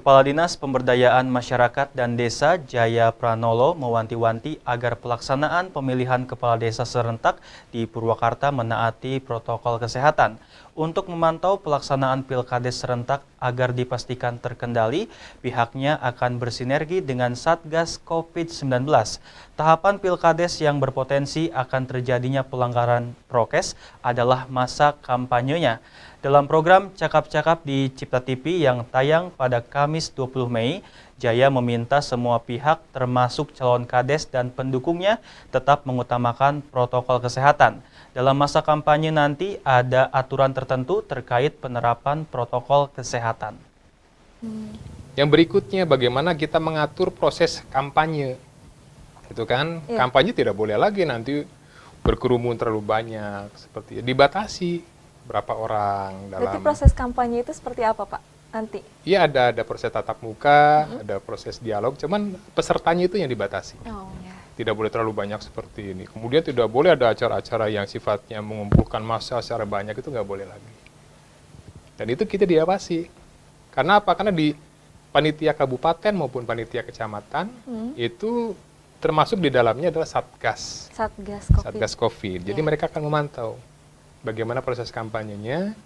Kepala Dinas Pemberdayaan Masyarakat dan Desa Jaya Pranolo mewanti-wanti agar pelaksanaan pemilihan kepala desa serentak di Purwakarta menaati protokol kesehatan. Untuk memantau pelaksanaan pilkades serentak agar dipastikan terkendali, pihaknya akan bersinergi dengan Satgas COVID-19. Tahapan pilkades yang berpotensi akan terjadinya pelanggaran prokes adalah masa kampanyenya. Dalam program Cakap-Cakap di Cipta TV yang tayang pada Kamis 20 Mei, Jaya meminta semua pihak termasuk calon kades dan pendukungnya tetap mengutamakan protokol kesehatan. Dalam masa kampanye nanti ada aturan tertentu terkait penerapan protokol kesehatan. Yang berikutnya bagaimana kita mengatur proses kampanye. Itu kan, kampanye tidak boleh lagi nanti berkerumun terlalu banyak, seperti dibatasi berapa orang dalam. Berarti proses kampanye itu seperti apa, Pak? Nanti? Iya, ada proses tatap muka, ada proses dialog, cuman pesertanya itu yang dibatasi. Oh, ya. Tidak boleh terlalu banyak seperti ini. Kemudian tidak boleh ada acara-acara yang sifatnya mengumpulkan massa secara banyak, itu nggak boleh lagi. Dan itu kita diawasi. Karena apa? Karena di panitia kabupaten maupun panitia kecamatan, itu termasuk di dalamnya adalah Satgas. Satgas COVID. Jadi mereka akan memantau bagaimana proses kampanyenya,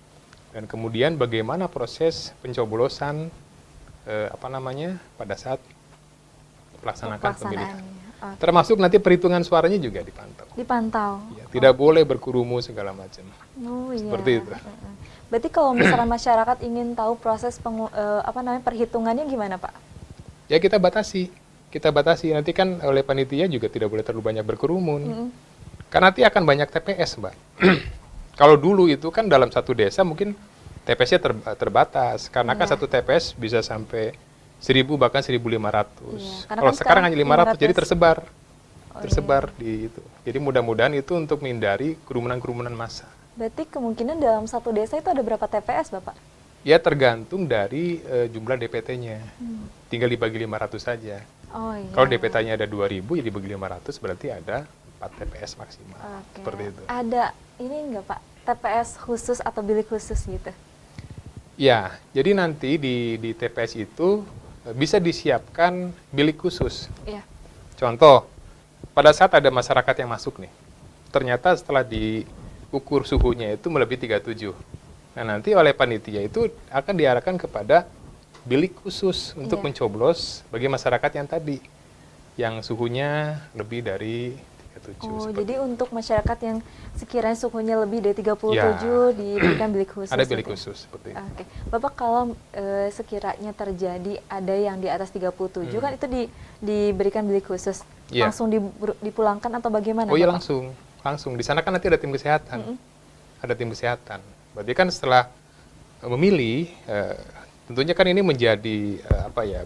dan kemudian bagaimana proses pencoblosan pada saat pelaksanakan pemilihan. Okay. Termasuk nanti perhitungan suaranya juga dipantau. Ya, tidak boleh berkerumun segala macam. Oh, seperti itu. Berarti kalau misalnya masyarakat ingin tahu proses perhitungannya gimana, Pak? Ya kita batasi. Nanti kan oleh panitia juga tidak boleh terlalu banyak berkerumun. Karena nanti akan banyak TPS, Mbak. Kalau dulu itu kan dalam satu desa mungkin TPS-nya terbatas. Karena kan satu TPS bisa sampai 1.000 bahkan 1.500. Kalau kan sekarang hanya 500, jadi tersebar di itu. Jadi mudah-mudahan itu untuk menghindari kerumunan-kerumunan massa. Berarti kemungkinan dalam satu desa itu ada berapa TPS, Bapak? Ya tergantung dari jumlah DPT-nya. Tinggal dibagi 500 saja. Oh, iya. Kalau DPT-nya ada 2.000, ya dibagi 500 berarti ada 4 TPS maksimal. Okay. Seperti itu. Ada ini enggak, Pak? TPS khusus atau bilik khusus gitu? Ya, jadi nanti di TPS itu bisa disiapkan bilik khusus. Iya. Contoh, pada saat ada masyarakat yang masuk nih, ternyata setelah diukur suhunya itu melebihi 37. Nah, nanti oleh panitia itu akan diarahkan kepada bilik khusus untuk mencoblos bagi masyarakat yang tadi, yang suhunya lebih dari 37. Oh, jadi itu. Untuk masyarakat yang sekiranya suhunya lebih dari 37 diberikan bilik khusus. Ada bilik khusus seperti itu. Oke. Bapak, kalau sekiranya terjadi ada yang di atas 37 kan itu diberikan bilik khusus. Langsung dipulangkan atau bagaimana? Oh iya, Bapak? langsung. Di sana kan nanti ada tim kesehatan. Ada tim kesehatan. Berarti kan setelah memilih, tentunya kan ini menjadi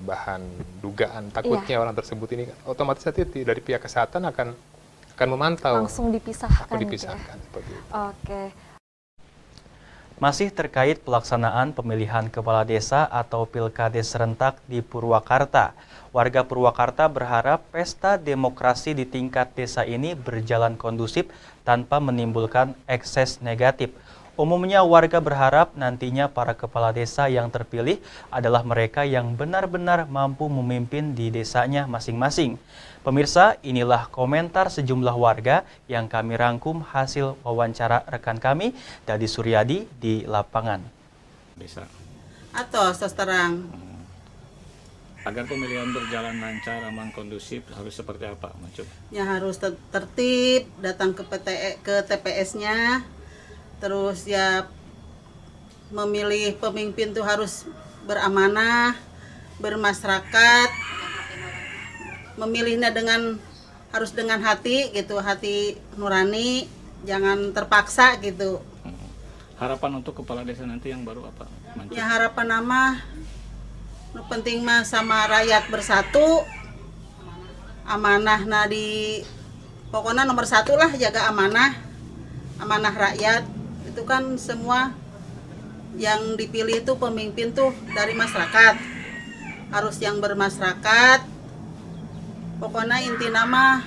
bahan dugaan takutnya orang tersebut ini, otomatis nanti dari pihak kesehatan akan memantau. Langsung dipisahkan. Gitu ya? Seperti itu. Oke. Masih terkait pelaksanaan pemilihan kepala desa atau pilkades serentak di Purwakarta. Warga Purwakarta berharap pesta demokrasi di tingkat desa ini berjalan kondusif tanpa menimbulkan ekses negatif. Umumnya warga berharap nantinya para kepala desa yang terpilih adalah mereka yang benar-benar mampu memimpin di desanya masing-masing. Pemirsa, inilah komentar sejumlah warga yang kami rangkum hasil wawancara rekan kami, Dadi Suryadi di lapangan. Desa. Atau terang. Agar pemilihan berjalan lancar, aman, kondusif, harus seperti apa, Macuk? Ya harus tertib, datang ke TPS-nya. Terus ya memilih pemimpin tuh harus beramanah, bermasyarakat, memilihnya harus dengan hati gitu, hati nurani, jangan terpaksa gitu. Harapan untuk kepala desa nanti yang baru apa, Mancuk? Ya harapan nama, penting mah sama rakyat bersatu, amanah pokoknya nomor 1 lah, jaga amanah rakyat. Itu kan semua yang dipilih itu pemimpin tuh dari masyarakat, harus yang bermasyarakat. Pokoknya inti nama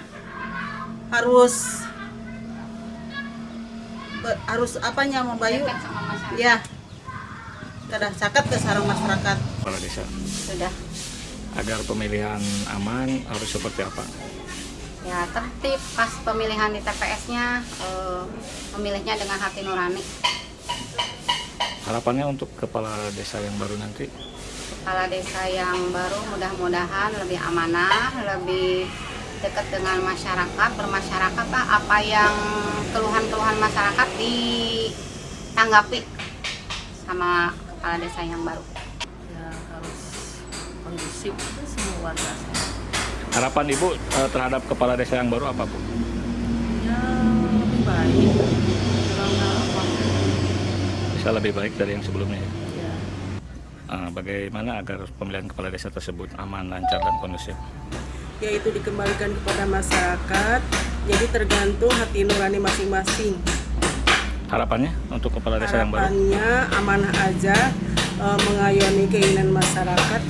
harus membayu ya, kada caket ke sarang masyarakat. kepala desa? Sudah. Agar pemilihan aman harus seperti apa? Ya tertib pas pemilihan di TPS-nya, memilihnya dengan hati nurani. Harapannya untuk kepala desa yang baru nanti? Kepala desa yang baru mudah-mudahan lebih amanah, lebih dekat dengan masyarakat, bermasyarakat lah, apa yang keluhan-keluhan masyarakat ditanggapi sama kepala desa yang baru. Ya harus kondusif semua warga. Harapan Ibu terhadap kepala desa yang baru apa, Bu? Ya lebih baik. Bisa lebih baik dari yang sebelumnya ya? Ya. Bagaimana agar pemilihan kepala desa tersebut aman, lancar, dan kondusif? Yaitu dikembalikan kepada masyarakat, jadi tergantung hati nurani masing-masing. Harapannya untuk kepala desa yang baru? Harapannya amanah aja, mengayomi keinginan masyarakat,